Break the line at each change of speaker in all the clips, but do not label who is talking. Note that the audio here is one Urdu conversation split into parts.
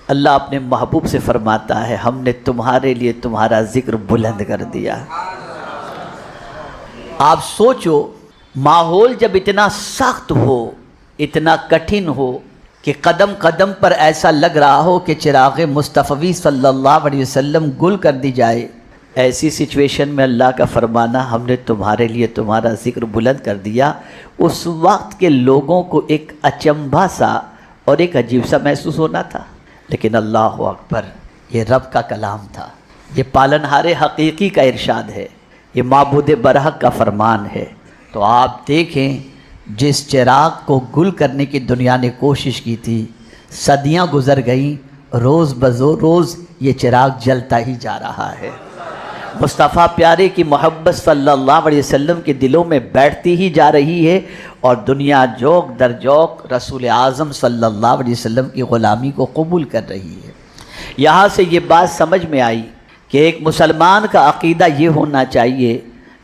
اللہ اپنے محبوب سے فرماتا ہے ہم نے تمہارے لیے تمہارا ذکر بلند کر دیا۔ آپ سوچو ماحول جب اتنا سخت ہو، اتنا کٹھن ہو کہ قدم قدم پر ایسا لگ رہا ہو کہ چراغ مصطفی صلی اللہ علیہ وسلم گل کر دی جائے، ایسی سچویشن میں اللہ کا فرمانا ہم نے تمہارے لیے تمہارا ذکر بلند کر دیا، اس وقت کے لوگوں کو ایک اچنبھا سا اور ایک عجیب سا محسوس ہونا تھا، لیکن اللہ اکبر، یہ رب کا کلام تھا، یہ پالنہار حقیقی کا ارشاد ہے، یہ معبود برحق کا فرمان ہے۔ تو آپ دیکھیں جس چراغ کو گل کرنے کی دنیا نے کوشش کی تھی، صدیاں گزر گئیں، روز بروز یہ چراغ جلتا ہی جا رہا ہے، مصطفیٰ پیارے کی محبت صلی اللہ علیہ وسلم کے دلوں میں بیٹھتی ہی جا رہی ہے، اور دنیا جوک در جوک رسول اعظم صلی اللہ علیہ وسلم کی غلامی کو قبول کر رہی ہے۔ یہاں سے یہ بات سمجھ میں آئی کہ ایک مسلمان کا عقیدہ یہ ہونا چاہیے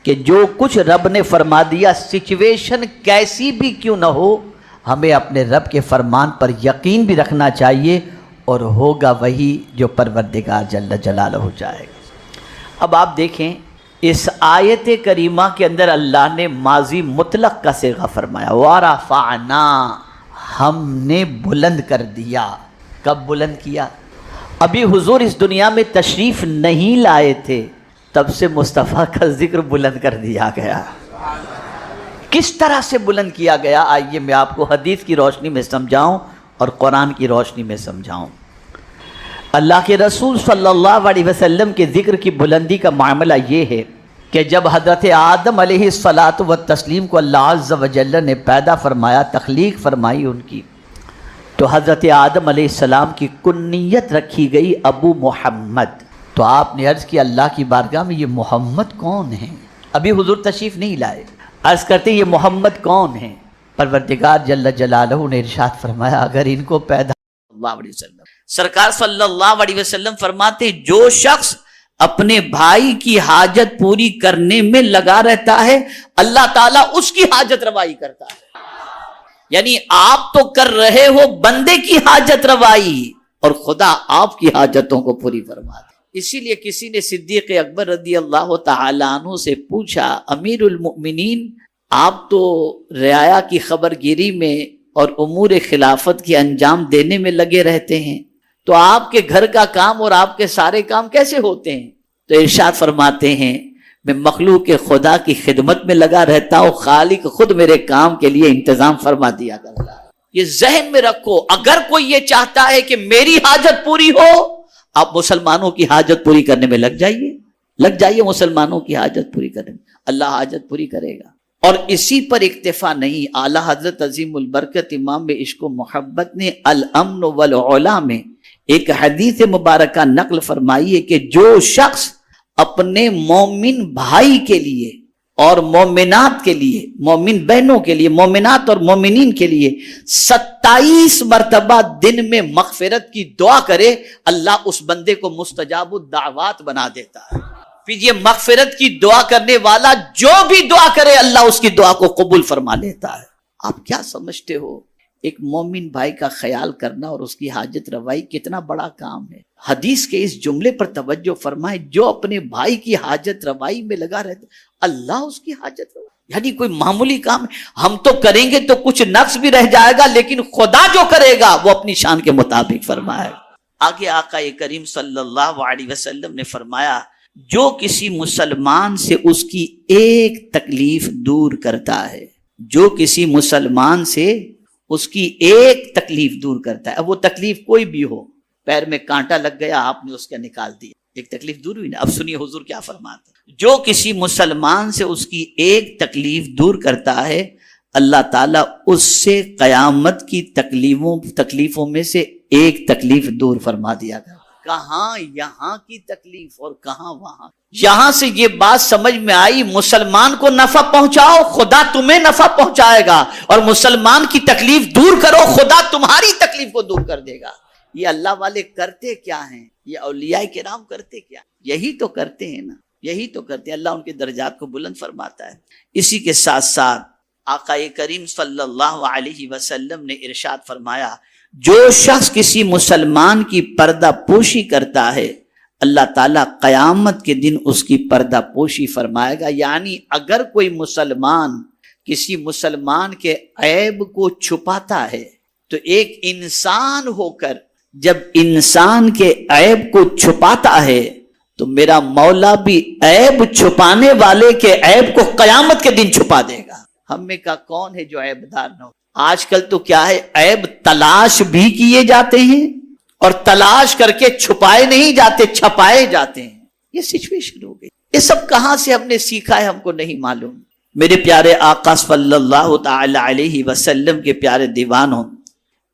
کہ جو کچھ رب نے فرما دیا، سچویشن کیسی بھی کیوں نہ ہو، ہمیں اپنے رب کے فرمان پر یقین بھی رکھنا چاہیے، اور ہوگا وہی جو پروردگار جل جلالہ چاہے گا۔ اب آپ دیکھیں اس آیت کریمہ کے اندر اللہ نے ماضی مطلق کا صیغہ فرمایا، وَرَفَعْنَا، ہم نے بلند کر دیا۔ کب بلند کیا؟ ابھی حضور اس دنیا میں تشریف نہیں لائے تھے، تب سے مصطفیٰ کا ذکر بلند کر دیا گیا۔ کس طرح سے بلند کیا گیا؟ آئیے میں آپ کو حدیث کی روشنی میں سمجھاؤں اور قرآن کی روشنی میں سمجھاؤں۔ اللہ کے رسول صلی اللہ علیہ وسلم کے ذکر کی بلندی کا معاملہ یہ ہے کہ جب حضرت آدم علیہ الصلاۃ والتسلیم کو اللہ عز و جل نے پیدا فرمایا، تخلیق فرمائی ان کی، تو حضرت آدم علیہ السلام کی کنیت رکھی گئی ابو محمد۔ تو آپ نے عرض کیا اللہ کی بارگاہ میں یہ محمد کون ہیں؟ ابھی حضور تشریف نہیں لائے، عرض کرتے یہ محمد کون ہیں؟ پروردگار جل جلالہ نے ارشاد فرمایا اگر ان کو پیدا اللہ علیہ وسلم، سرکار صلی اللہ علیہ وسلم فرماتے جو شخص اپنے بھائی کی حاجت پوری کرنے میں لگا رہتا ہے، اللہ تعالیٰ اس کی حاجت روائی کرتا ہے۔ یعنی آپ تو کر رہے ہو بندے کی حاجت روائی، اور خدا آپ کی حاجتوں کو پوری فرماتا ہے۔ اسی لیے کسی نے صدیق اکبر رضی اللہ تعالیٰ عنہ سے پوچھا، امیر المؤمنین آپ تو رعایا کی خبر گیری میں اور امور خلافت کی انجام دینے میں لگے رہتے ہیں، تو آپ کے گھر کا کام اور آپ کے سارے کام کیسے ہوتے ہیں؟ تو ارشاد فرماتے ہیں میں مخلوق خدا کی خدمت میں لگا رہتا ہوں، خالق خود میرے کام کے لیے انتظام فرما دیا کرتا ہے۔ یہ ذہن میں رکھو، اگر کوئی یہ چاہتا ہے کہ میری حاجت پوری ہو، آپ مسلمانوں کی حاجت پوری کرنے میں لگ جائیے مسلمانوں کی حاجت پوری کرنے میں، اللہ حاجت پوری کرے گا۔ اور اسی پر اکتفا نہیں، اعلیٰ حضرت عظیم البرکت امام عشق و محبت نے الامن والعلا میں ایک حدیث مبارکہ نقل فرمائی ہے کہ جو شخص اپنے مومن بھائی کے لیے اور مومنات کے لیے، مومن بہنوں کے لیے، مومنات اور مومنین کے لیے 27 مرتبہ دن میں مغفرت کی دعا کرے، اللہ اس بندے کو مستجاب الدعوات بنا دیتا ہے۔ پھر یہ مغفرت کی دعا کرنے والا جو بھی دعا کرے اللہ اس کی دعا کو قبول فرما لیتا ہے۔ آپ کیا سمجھتے ہو ایک مومن بھائی کا خیال کرنا اور اس کی حاجت روائی کتنا بڑا کام ہے؟ حدیث کے اس جملے پر توجہ فرمائے، جو اپنے بھائی کی حاجت روائی میں لگا رہتا اللہ اس کی حاجت روائی، یعنی کوئی معمولی کام ہے، ہم تو کریں گے تو کچھ نقص بھی رہ جائے گا، لیکن خدا جو کرے گا وہ اپنی شان کے مطابق فرمائے۔ آگے آقا کریم صلی اللہ علیہ وسلم نے فرمایا جو کسی مسلمان سے اس کی ایک تکلیف دور کرتا ہے، جو کسی مسلمان سے اس کی ایک تکلیف دور کرتا ہے، اب وہ تکلیف کوئی بھی ہو، پیر میں کانٹا لگ گیا آپ نے اس کا نکال دیا، ایک تکلیف دور ہوئی نا۔ اب سنیے حضور کیا فرماتے ہیں، جو کسی مسلمان سے اس کی ایک تکلیف دور کرتا ہے اللہ تعالیٰ اس سے قیامت کی تکلیفوں میں سے ایک تکلیف دور فرما دیا گیا۔ کہاں یہاں کی تکلیف اور کہاں وہاں۔ یہاں سے یہ بات سمجھ میں آئی مسلمان کو نفع پہنچاؤ خدا تمہیں نفع پہنچائے گا، اور مسلمان کی تکلیف دور کرو خدا تمہاری تکلیف کو دور کر دے گا۔ یہ اللہ والے کرتے کیا ہیں؟ یہ اولیاء کرام کرتے کیا؟ یہی تو کرتے ہیں نا، یہی تو کرتے ہیں۔ اللہ ان کے درجات کو بلند فرماتا ہے۔ اسی کے ساتھ ساتھ آقا کریم صلی اللہ علیہ وسلم نے ارشاد فرمایا جو شخص کسی مسلمان کی پردہ پوشی کرتا ہے اللہ تعالیٰ قیامت کے دن اس کی پردہ پوشی فرمائے گا. یعنی اگر کوئی مسلمان کسی مسلمان کے عیب کو چھپاتا ہے تو ایک انسان ہو کر جب انسان کے عیب کو چھپاتا ہے تو میرا مولا بھی عیب چھپانے والے کے عیب کو قیامت کے دن چھپا دے گا. ہم میں کا کون ہے جو عیب دار نہ ہو؟ آج کل تو کیا ہے، عیب تلاش بھی کیے جاتے ہیں اور تلاش کر کے چھپائے نہیں جاتے، چھپائے جاتے ہیں. یہ سچویشن ہو گئی. یہ سب کہاں سے ہم نے سیکھا ہے ہم کو نہیں معلوم. میرے پیارے آقا صلی اللہ تعالی علیہ وسلم کے پیارے دیوانوں،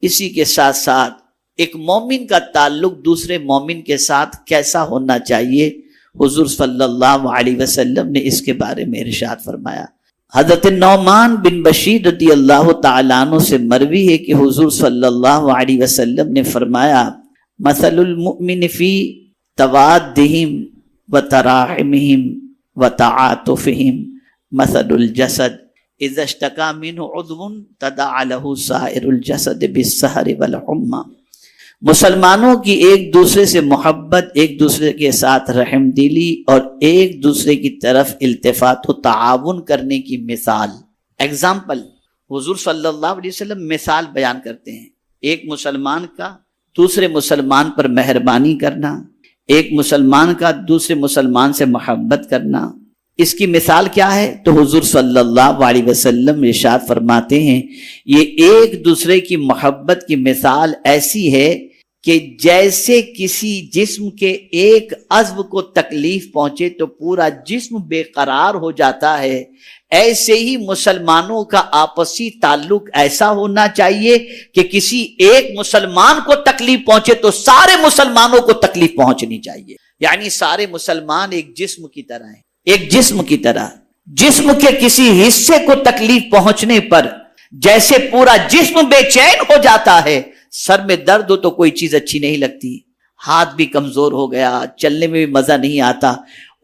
اسی کے ساتھ ساتھ ایک مومن کا تعلق دوسرے مومن کے ساتھ کیسا ہونا چاہیے، حضور صلی اللہ علیہ وسلم نے اس کے بارے میں ارشاد فرمایا. حضرت نعمان بن بشیر رضی اللہ تعالیٰ عنہ سے مروی ہے کہ حضور صلی اللہ علیہ وسلم نے فرمایا مثل المؤمن فی توادہم وتراحمہم وتعاطفہم مثل الجسد اذا اشتکا منہ عضو تداعی لہ سائر الجسد بالسہر والحمى. مسلمانوں کی ایک دوسرے سے محبت، ایک دوسرے کے ساتھ رحم دلی اور ایک دوسرے کی طرف التفات و تعاون کرنے کی مثال. ایگزامپل، حضور صلی اللہ علیہ وسلم مثال بیان کرتے ہیں. ایک مسلمان کا دوسرے مسلمان پر مہربانی کرنا، ایک مسلمان کا دوسرے مسلمان سے محبت کرنا. اس کی مثال کیا ہے؟ تو حضور صلی اللہ علیہ وسلم ارشاد فرماتے ہیں یہ ایک دوسرے کی محبت کی مثال ایسی ہے کہ جیسے کسی جسم کے ایک عضو کو تکلیف پہنچے تو پورا جسم بے قرار ہو جاتا ہے، ایسے ہی مسلمانوں کا آپسی تعلق ایسا ہونا چاہیے کہ کسی ایک مسلمان کو تکلیف پہنچے تو سارے مسلمانوں کو تکلیف پہنچنی چاہیے. یعنی سارے مسلمان ایک جسم کی طرح ہیں، ایک جسم کی طرح. جسم کے کسی حصے کو تکلیف پہنچنے پر جیسے پورا جسم بے چین ہو جاتا ہے، سر میں درد ہو تو کوئی چیز اچھی نہیں لگتی، ہاتھ بھی کمزور ہو گیا، چلنے میں بھی مزہ نہیں آتا،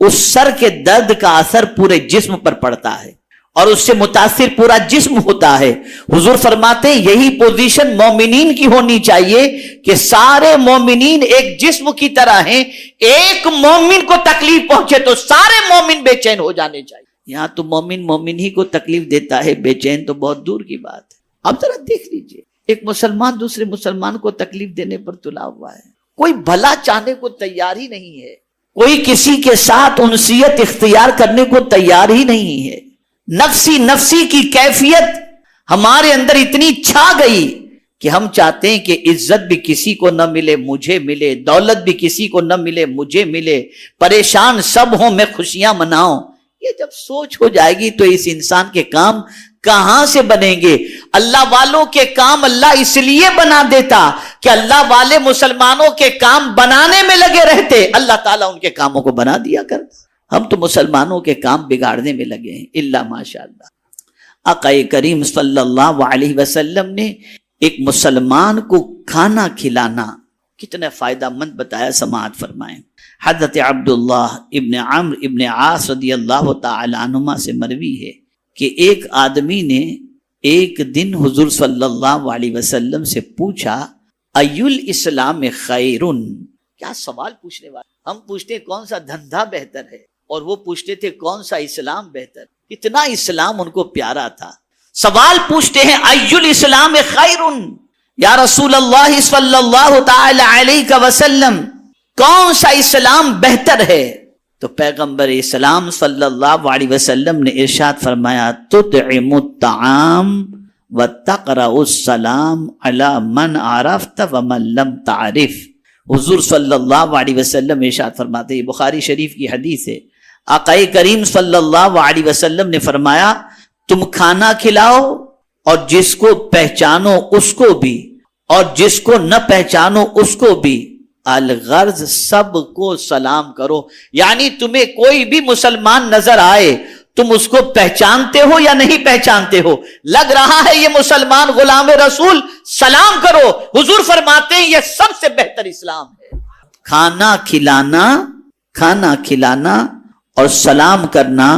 اس سر کے درد کا اثر پورے جسم پر پڑتا ہے اور اس سے متاثر پورا جسم ہوتا ہے. حضور فرماتے ہیں یہی پوزیشن مومنین کی ہونی چاہیے کہ سارے مومنین ایک جسم کی طرح ہیں، ایک مومن کو تکلیف پہنچے تو سارے مومن بے چین ہو جانے چاہیے. یہاں تو مومن ہی کو تکلیف دیتا ہے، بے چین تو بہت دور کی بات ہے. اب ذرا دیکھ لیجئے، ایک مسلمان دوسرے مسلمان کو تکلیف دینے پر تلا ہوا ہے، کوئی بھلا چاہنے کو تیار ہی نہیں ہے، کوئی کسی کے ساتھ انسیت اختیار کرنے کو تیار ہی نہیں ہے. نفسی کی کیفیت ہمارے اندر اتنی چھا گئی کہ ہم چاہتے ہیں کہ عزت بھی کسی کو نہ ملے مجھے ملے، دولت بھی کسی کو نہ ملے مجھے ملے، پریشان سب ہوں میں خوشیاں مناؤں. یہ جب سوچ ہو جائے گی تو اس انسان کے کام کہاں سے بنیں گے؟ اللہ والوں کے کام اللہ اس لیے بنا دیتا کہ اللہ والے مسلمانوں کے کام بنانے میں لگے رہتے، اللہ تعالیٰ ان کے کاموں کو بنا دیا کرتا. ہم تو مسلمانوں کے کام بگاڑنے میں لگے ہیں الا ماشاء اللہ. آقا کریم صلی اللہ علیہ وسلم نے ایک مسلمان کو کھانا کھلانا کتنا فائدہ مند بتایا، سماعت فرمائیں. حضرت عبداللہ ابن عمرو ابن عاص رضی اللہ تعالی عنہما سے مروی ہے کہ ایک آدمی نے ایک دن حضور صلی اللہ علیہ وسلم سے پوچھا ای الاسلام خیرن. کیا سوال پوچھنے والا، ہم پوچھتے ہیں کون سا دھندا بہتر ہے اور وہ پوچھتے تھے کون سا اسلام بہتر. اتنا اسلام ان کو پیارا تھا. سوال پوچھتے ہیں ای الاسلام خیرن، یا رسول اللہ صلی اللہ تعالی علیہ وسلم کون سا اسلام بہتر ہے؟ تو پیغمبر اسلام صلی اللہ علیہ وسلم نے ارشاد فرمایا تطعم الطعام وتقرأ السلام علی من عرفت ومن لم تعرف. حضور صلی اللہ علیہ وسلم ارشاد فرماتے ہیں، بخاری شریف کی حدیث ہے، آقا کریم صلی اللہ علیہ وسلم نے فرمایا تم کھانا کھلاؤ اور جس کو پہچانو اس کو بھی اور جس کو نہ پہچانو اس کو بھی، الغرض سب کو سلام کرو. یعنی تمہیں کوئی بھی مسلمان نظر آئے تم اس کو پہچانتے ہو یا نہیں پہچانتے ہو، لگ رہا ہے یہ مسلمان غلام رسول، سلام کرو. حضور فرماتے ہیں یہ سب سے بہتر اسلام ہے. کھانا کھلانا اور سلام کرنا،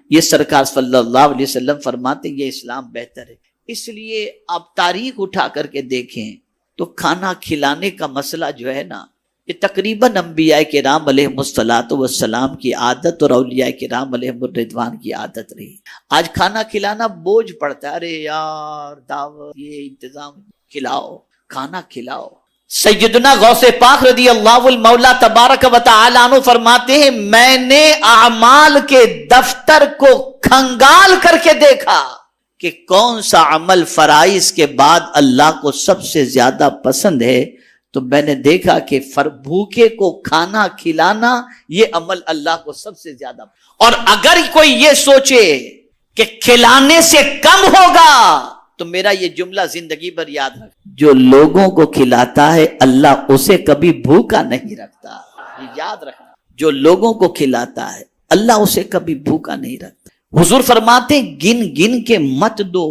یہ سرکار صلی اللہ علیہ وسلم فرماتے ہیں یہ اسلام بہتر ہے. اس لیے آپ تاریخ اٹھا کر کے دیکھیں، تو کھانا کھلانے کا مسئلہ جو ہے نا، یہ تقریباً انبیاء کرام علیہم الصلاۃ والسلام کی عادت اور اولیاء کرام علیہم الرضوان کی عادت رہی۔ آج کھانا کھلانا بوجھ پڑتا ہے، ارے یار دعوت، یہ انتظام، کھلاؤ، کھانا کھلاؤ۔ سیدنا غوث پاک رضی اللہ المولا تبارک و تعالی عنہ فرماتے ہیں، میں نے اعمال کے دفتر کو کھنگال کر کے دیکھا کہ کون سا عمل فرائض کے بعد اللہ کو سب سے زیادہ پسند ہے، تو میں نے دیکھا کہ بھوکے کو کھانا کھلانا یہ عمل اللہ کو سب سے زیادہ پسند۔ اور اگر کوئی یہ سوچے کہ کھلانے سے کم ہوگا تو میرا یہ جملہ زندگی بھر یاد رکھ، جو لوگوں کو کھلاتا ہے اللہ اسے کبھی بھوکا نہیں رکھتا، یہ یاد رکھنا، جو لوگوں کو کھلاتا ہے اللہ اسے کبھی بھوکا نہیں رکھتا۔ حضور فرماتے ہیں گن گن کے مت دو،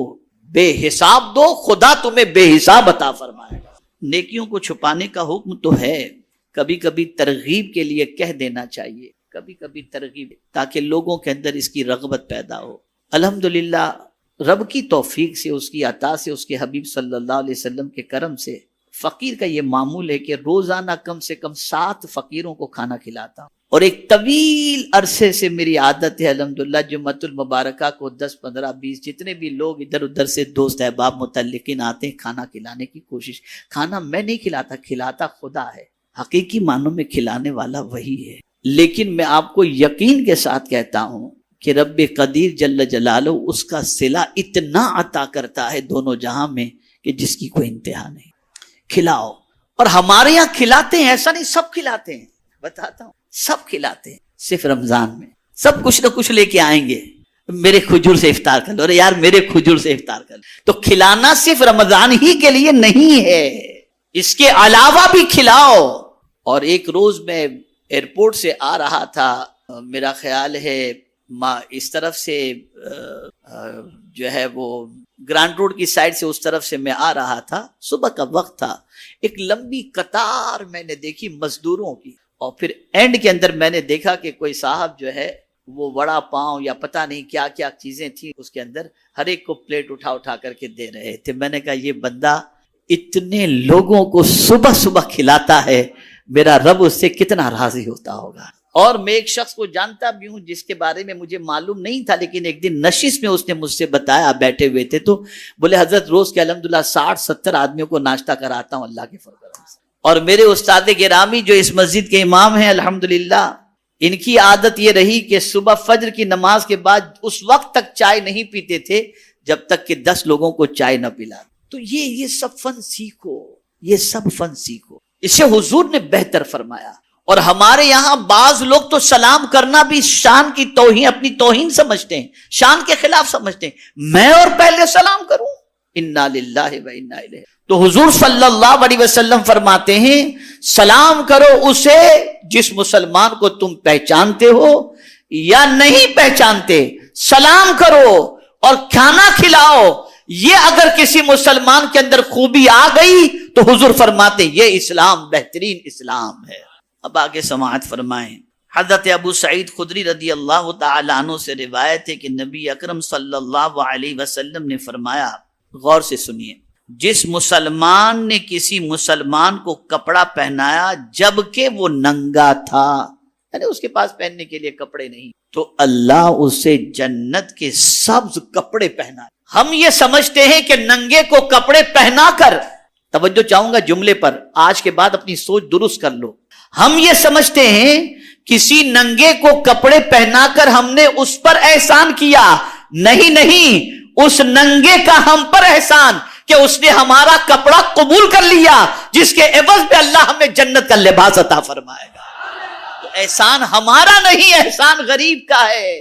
بے حساب دو، خدا تمہیں بے حساب عطا فرمائے گا۔ نیکیوں کو چھپانے کا حکم تو ہے، کبھی کبھی ترغیب کے لیے کہہ دینا چاہیے، کبھی کبھی ترغیب، تاکہ لوگوں کے اندر اس کی رغبت پیدا ہو۔ الحمدللہ رب کی توفیق سے، اس کی عطا سے، اس کے حبیب صلی اللہ علیہ وسلم کے کرم سے فقیر کا یہ معمول ہے کہ روزانہ کم سے کم 7 فقیروں کو کھانا کھلاتا ہوں، اور ایک طویل عرصے سے میری عادت ہے الحمدللہ جمعۃ المبارکہ کو 10 15 20 جتنے بھی لوگ ادھر ادھر سے دوست احباب متعلقین آتے ہیں کھانا کھلانے کی کوشش۔ کھانا میں نہیں کھلاتا، کھلاتا خدا ہے، حقیقی معنوں میں کھلانے والا وہی ہے۔ لیکن میں آپ کو یقین کے ساتھ کہتا ہوں کہ رب قدیر جل جلالہ اس کا صلہ اتنا عطا کرتا ہے دونوں جہاں میں کہ جس کی کوئی انتہا نہیں۔ کھلاؤ، اور ہمارے یہاں کھلاتے ہیں، ایسا نہیں سب کھلاتے ہیں، بتاتا ہوں سب کھلاتے ہیں، صرف رمضان میں سب کچھ نہ کچھ لے کے آئیں گے، میرے کھجور سے افطار کر لو، ارے یار میرے کھجور سے افطار کر لو۔ تو کھلانا صرف رمضان ہی کے لیے نہیں ہے، اس کے علاوہ بھی کھلاؤ۔ اور ایک روز میں ایئرپورٹ سے آ رہا تھا، میرا خیال ہے اس طرف سے جو ہے وہ گرانٹ روڈ کی سائڈ سے اس طرف سے میں آ رہا تھا، صبح کا وقت تھا، ایک لمبی قطار میں نے دیکھی مزدوروں کی، اور پھر اینڈ کے اندر میں نے دیکھا کہ کوئی صاحب جو ہے وہ وڑا پاؤں یا پتہ نہیں کیا کیا چیزیں تھیں اس کے اندر، ہر ایک کو پلیٹ اٹھا اٹھا کر کے دے رہے تھے۔ میں نے کہا یہ بندہ اتنے لوگوں کو صبح صبح کھلاتا ہے، میرا رب اس سے کتنا راضی ہوتا ہوگا۔ اور میں ایک شخص کو جانتا بھی ہوں جس کے بارے میں مجھے معلوم نہیں تھا، لیکن ایک دن نشست میں اس نے مجھ سے بتایا، بیٹھے ہوئے تھے تو بولے حضرت روز کے الحمدللہ 60-70 آدمیوں کو ناشتہ کراتا ہوں اللہ کے فضل سے۔ اور میرے استاد گرامی جو اس مسجد کے امام ہیں الحمدللہ، ان کی عادت یہ رہی کہ صبح فجر کی نماز کے بعد اس وقت تک چائے نہیں پیتے تھے جب تک کہ 10 لوگوں کو چائے نہ پلا۔ تو یہ سب فن سیکھو، یہ سب فن سیکھو، اسے حضور نے بہتر فرمایا۔ اور ہمارے یہاں بعض لوگ تو سلام کرنا بھی شان کی توہین، اپنی توہین سمجھتے ہیں، شان کے خلاف سمجھتے ہیں، میں اور پہلے سلام کروں، انا للہ و انا الیہ۔ تو حضور صلی اللہ علیہ وسلم فرماتے ہیں سلام کرو اسے جس مسلمان کو تم پہچانتے ہو یا نہیں پہچانتے، سلام کرو اور کھانا کھلاؤ۔ یہ اگر کسی مسلمان کے اندر خوبی آ گئی تو حضور فرماتے ہیں یہ اسلام بہترین اسلام ہے۔ اب آگے سماعت فرمائیں۔ حضرت ابو سعید خدری رضی اللہ تعالی عنہ سے روایت ہے کہ نبی اکرم صلی اللہ علیہ وسلم نے فرمایا، غور سے سنیے، جس مسلمان نے کسی مسلمان کو کپڑا پہنایا جبکہ وہ ننگا تھا، یعنی اس کے پاس پہننے کے لیے کپڑے نہیں، تو اللہ اسے جنت کے سبز کپڑے پہنائے۔ ہم یہ سمجھتے ہیں کہ ننگے کو کپڑے پہنا کر، توجہ چاہوں گا جملے پر، آج کے بعد اپنی سوچ درست کر لو، ہم یہ سمجھتے ہیں کسی ننگے کو کپڑے پہنا کر ہم نے اس پر احسان کیا، نہیں، اس ننگے کا ہم پر احسان کہ اس نے ہمارا کپڑا قبول کر لیا، جس کے عوض میں اللہ ہمیں جنت کا لباس عطا فرمائے گا۔ تو احسان ہمارا نہیں، احسان غریب کا ہے،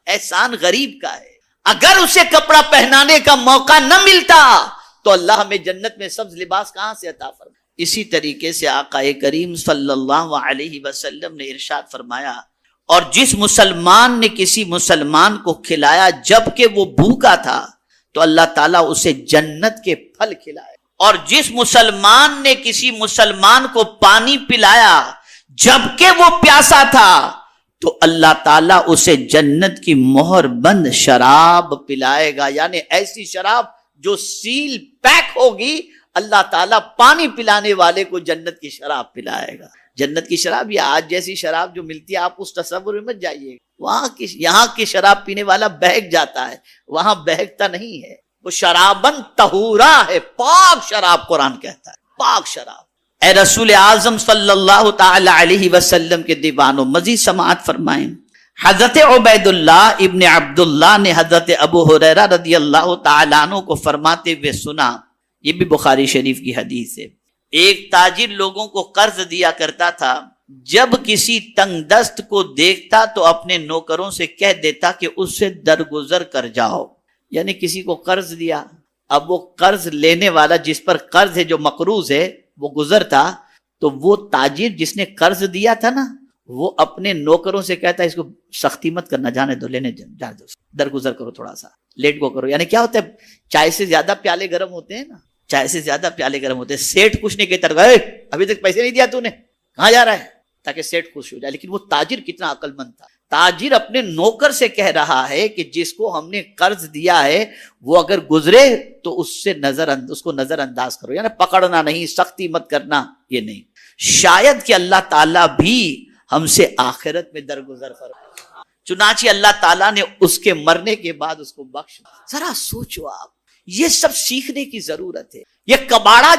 احسان غریب کا ہے۔ اگر اسے کپڑا پہنانے کا موقع نہ ملتا تو اللہ ہمیں جنت میں سبز لباس کہاں سے عطا فرمائے۔ اسی طریقے سے آقا کریم صلی اللہ علیہ وسلم نے ارشاد فرمایا، اور جس مسلمان نے کسی مسلمان کو کھلایا جبکہ وہ بھوکا تھا تو اللہ تعالیٰ اسے جنت کے پھل کھلائے، اور جس مسلمان نے کسی مسلمان کو پانی پلایا جبکہ وہ پیاسا تھا تو اللہ تعالیٰ اسے جنت کی مہر بند شراب پلائے گا، یعنی ایسی شراب جو سیل پیک ہوگی، اللہ تعالیٰ پانی پلانے والے کو جنت کی شراب پلائے گا. جنت کی شراب یا آج جیسی شراب جو ملتی ہے آپ اس تصور میں مت جائیے. یہاں کی شراب پینے والا بہک جاتا ہے, وہاں بہکتا نہیں ہے. وہ شرابن طہورا ہے, پاک شراب قرآن کہتا ہے, پاک شراب. اے رسول اعظم صلی اللہ تعالی علیہ وسلم کے دیوانوں, مزید سماعت فرمائیں. حضرت عبید اللہ ابن عبداللہ نے حضرت ابو ہریرہ رضی اللہ تعالیٰ عنہ کو فرماتے ہوئے سنا, یہ بھی بخاری شریف کی حدیث ہے. ایک تاجر لوگوں کو قرض دیا کرتا تھا, جب کسی تنگ دست کو دیکھتا تو اپنے نوکروں سے کہہ دیتا کہ اس سے درگزر کر جاؤ. یعنی کسی کو قرض دیا, اب وہ قرض لینے والا جس پر قرض ہے, جو مقروض ہے, وہ گزرتا, تو وہ تاجر جس نے قرض دیا تھا نا, وہ اپنے نوکروں سے کہتا ہے اس کو سختی مت کرنا, جانے دو, لینے جانے دو, درگزر کرو, تھوڑا سا لیٹ گو کرو. یعنی کیا ہوتا ہے, چائے سے زیادہ پیالے گرم ہوتے ہیں نا, چائے سے زیادہ پیالے گرم ہوتے ہیں. سیٹ کچھ نہیں کہتا, ابھی تک پیسے نہیں دیا تو نے, کہاں جا رہا ہے, تاکہ سیٹ خوش ہو جائے. لیکن وہ تاجر کتنا عقل مند تھا, تاجر اپنے نوکر سے کہہ رہا ہے کہ جس کو ہم نے قرض دیا ہے وہ اگر گزرے تو اس کو نظر انداز کرو, یعنی پکڑنا نہیں, سختی مت کرنا, یہ نہیں. شاید کہ اللہ تعالیٰ بھی ہم سے آخرت میں درگزر فرمائے. چنانچہ اللہ تعالیٰ نے اس کے مرنے کے بعد اس کو بخش. ذرا سوچو آپ, یہ سب سیکھنے کی ضرورت ہے. یہ کباڑا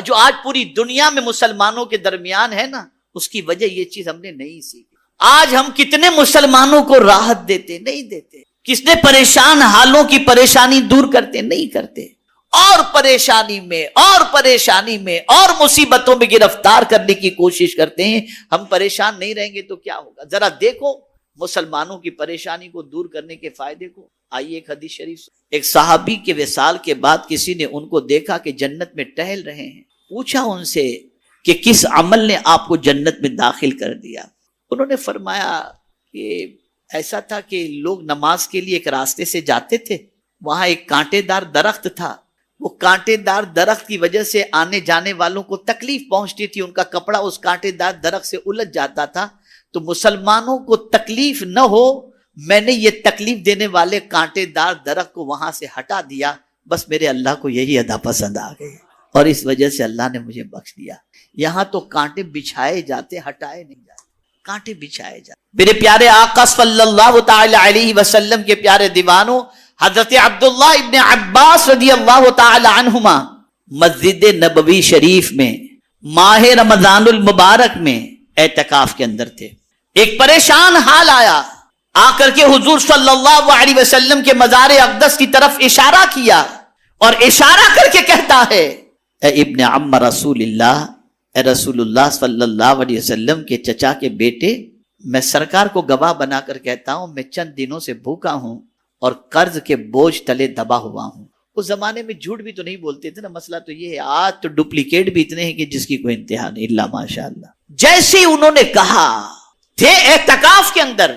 جو آج پوری دنیا میں مسلمانوں کے درمیان ہے نا, اس کی وجہ یہ چیز ہم نے نہیں سیکھی. آج ہم کتنے مسلمانوں کو راحت دیتے, نہیں دیتے. کتنے پریشان حالوں کی پریشانی دور کرتے, نہیں کرتے. اور پریشانی میں اور مصیبتوں میں گرفتار کرنے کی کوشش کرتے ہیں. ہم پریشان نہیں رہیں گے تو کیا ہوگا؟ ذرا دیکھو مسلمانوں کی پریشانی کو دور کرنے کے فائدے کو. آئیے ایک حدیث شریف. ایک صحابی کے وصال کے بعد کسی نے ان کو دیکھا کہ جنت میں ٹہل رہے ہیں. پوچھا ان سے کہ کس عمل نے آپ کو جنت میں داخل کر دیا؟ انہوں نے فرمایا کہ ایسا تھا کہ لوگ نماز کے لیے ایک راستے سے جاتے تھے, وہاں ایک کانٹے دار درخت تھا. وہ کانٹے دار درخت کی وجہ سے آنے جانے والوں کو تکلیف پہنچتی تھی, ان کا کپڑا اس کانٹے دار درخت سے الجھ جاتا تھا. تو مسلمانوں کو تکلیف نہ ہو, میں نے یہ تکلیف دینے والے کانٹے دار درخت کو وہاں سے ہٹا دیا. بس میرے اللہ کو یہی ادا پسند آ گئی اور اس وجہ سے اللہ نے مجھے بخش دیا. یہاں تو کانٹے بچھائے جاتے, ہٹائے نہیں جاتے, کانٹے بچھائے جاتے. میرے پیارے آقا صلی اللہ تعالی علیہ وسلم کے پیارے دیوانوں, حضرت عبداللہ ابن عباس رضی اللہ تعالی عنہما مسجد نبوی شریف میں ماہ رمضان المبارک میں اعتکاف کے اندر تھے. ایک پریشان حال آیا, آ کر کے حضور صلی اللہ علیہ وسلم کے مزار اقدس کی طرف اشارہ کیا اور اشارہ کر کے کہتا ہے, اے ابن عم رسول اللہ, اے رسول اللہ صلی اللہ علیہ وسلم کے چچا کے بیٹے, میں سرکار کو گواہ بنا کر کہتا ہوں میں چند دنوں سے بھوکا ہوں اور قرض کے بوجھ تلے دبا ہوا ہوں. اس زمانے میں جھوٹ بھی تو نہیں بولتے تھے نا, مسئلہ تو یہ ہے. آج تو ڈپلیکیٹ بھی اتنے ہیں کہ جس کی کوئی انتہا نہیں, اللہ ماشاء اللہ. جیسے انہوں نے کہا, تھے اعتکاف کے اندر,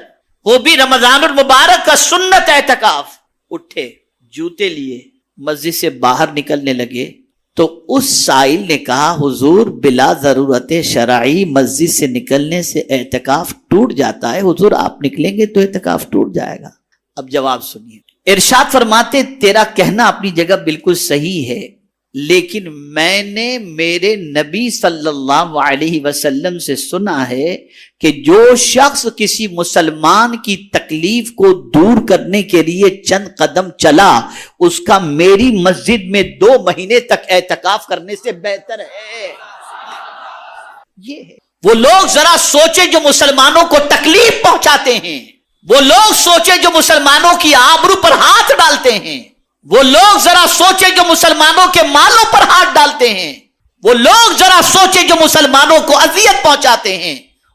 وہ بھی رمضان المبارک کا سنت اعتکاف, اٹھے, جوتے لیے, مسجد سے باہر نکلنے لگے. تو اس سائل نے کہا, حضور بلا ضرورت شرعی مسجد سے نکلنے سے اعتکاف ٹوٹ جاتا ہے, حضور آپ نکلیں گے تو اعتکاف ٹوٹ جائے گا. اب جواب سنیے. ارشاد فرماتے, تیرا کہنا اپنی جگہ بالکل صحیح ہے, لیکن میں نے میرے نبی صلی اللہ علیہ وسلم سے سنا ہے کہ جو شخص کسی مسلمان کی تکلیف کو دور کرنے کے لیے چند قدم چلا, اس کا میری مسجد میں 2 مہینے تک اعتکاف کرنے سے بہتر ہے. یہ ہے. وہ لوگ ذرا سوچیں جو مسلمانوں کو تکلیف پہنچاتے ہیں, وہ لوگ سوچیں جو مسلمانوں کی آبرو پر ہاتھ ڈالتے ہیں, وہ لوگ ذرا سوچیں جو مسلمانوں کے مالوں پر ہاتھ ڈالتے ہیں, وہ لوگ ذرا سوچیں جو مسلمانوں کو اذیت پہنچاتے ہیں,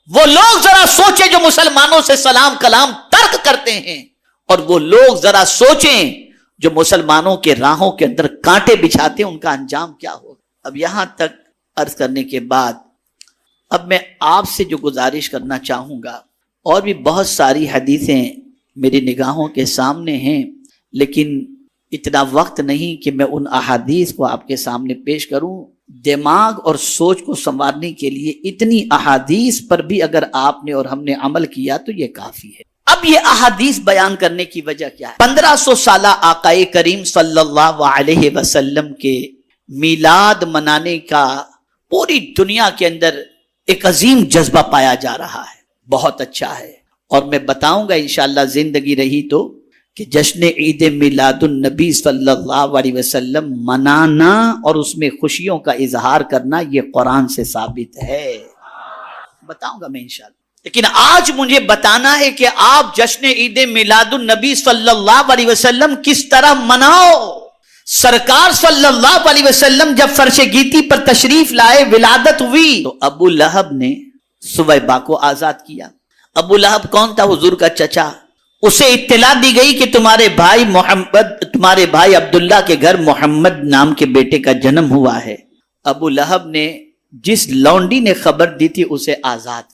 وہ لوگ ذرا سوچیں جو مسلمانوں سے سلام کلام ترک کرتے ہیں, اور وہ لوگ ذرا سوچیں جو مسلمانوں کے راہوں کے اندر کانٹے بچھاتے ہیں, ان کا انجام کیا ہوگا. اب یہاں تک عرض کرنے کے بعد اب میں آپ سے جو گزارش کرنا چاہوں گا, اور بھی بہت ساری حدیثیں میری نگاہوں کے سامنے ہیں, لیکن اتنا وقت نہیں کہ میں ان احادیث کو آپ کے سامنے پیش کروں. دماغ اور سوچ کو سنوارنے کے لیے اتنی احادیث پر بھی اگر آپ نے اور ہم نے عمل کیا تو یہ کافی ہے. اب یہ احادیث بیان کرنے کی وجہ کیا ہے؟ 1500 سالہ آقائے کریم صلی اللہ علیہ وسلم کے میلاد منانے کا پوری دنیا کے اندر ایک عظیم جذبہ پایا جا رہا ہے، بہت اچھا ہے، اور میں بتاؤں گا انشاءاللہ زندگی رہی تو کہ جشن عید میلاد النبی صلی اللہ علیہ وسلم منانا اور اس میں خوشیوں کا اظہار کرنا یہ قرآن سے ثابت ہے، بتاؤں گا میں انشاءاللہ۔ لیکن آج مجھے بتانا ہے کہ آپ جشن عید میلاد النبی صلی اللہ علیہ وسلم کس طرح مناؤ۔ سرکار صلی اللہ علیہ وسلم جب فرش گیتی پر تشریف لائے، ولادت ہوئی، تو ابو لہب نے سویبہ کو آزاد کیا۔ ابو لہب کون تھا؟ حضور کا چچا۔ اسے اطلاع دی گئی کہ تمہارے بھائی عبداللہ کے گھر محمد نام کے بیٹے کا جنم ہوا ہے۔ ابو لہب نے جس لونڈی نے خبر دی تھی اسے آزاد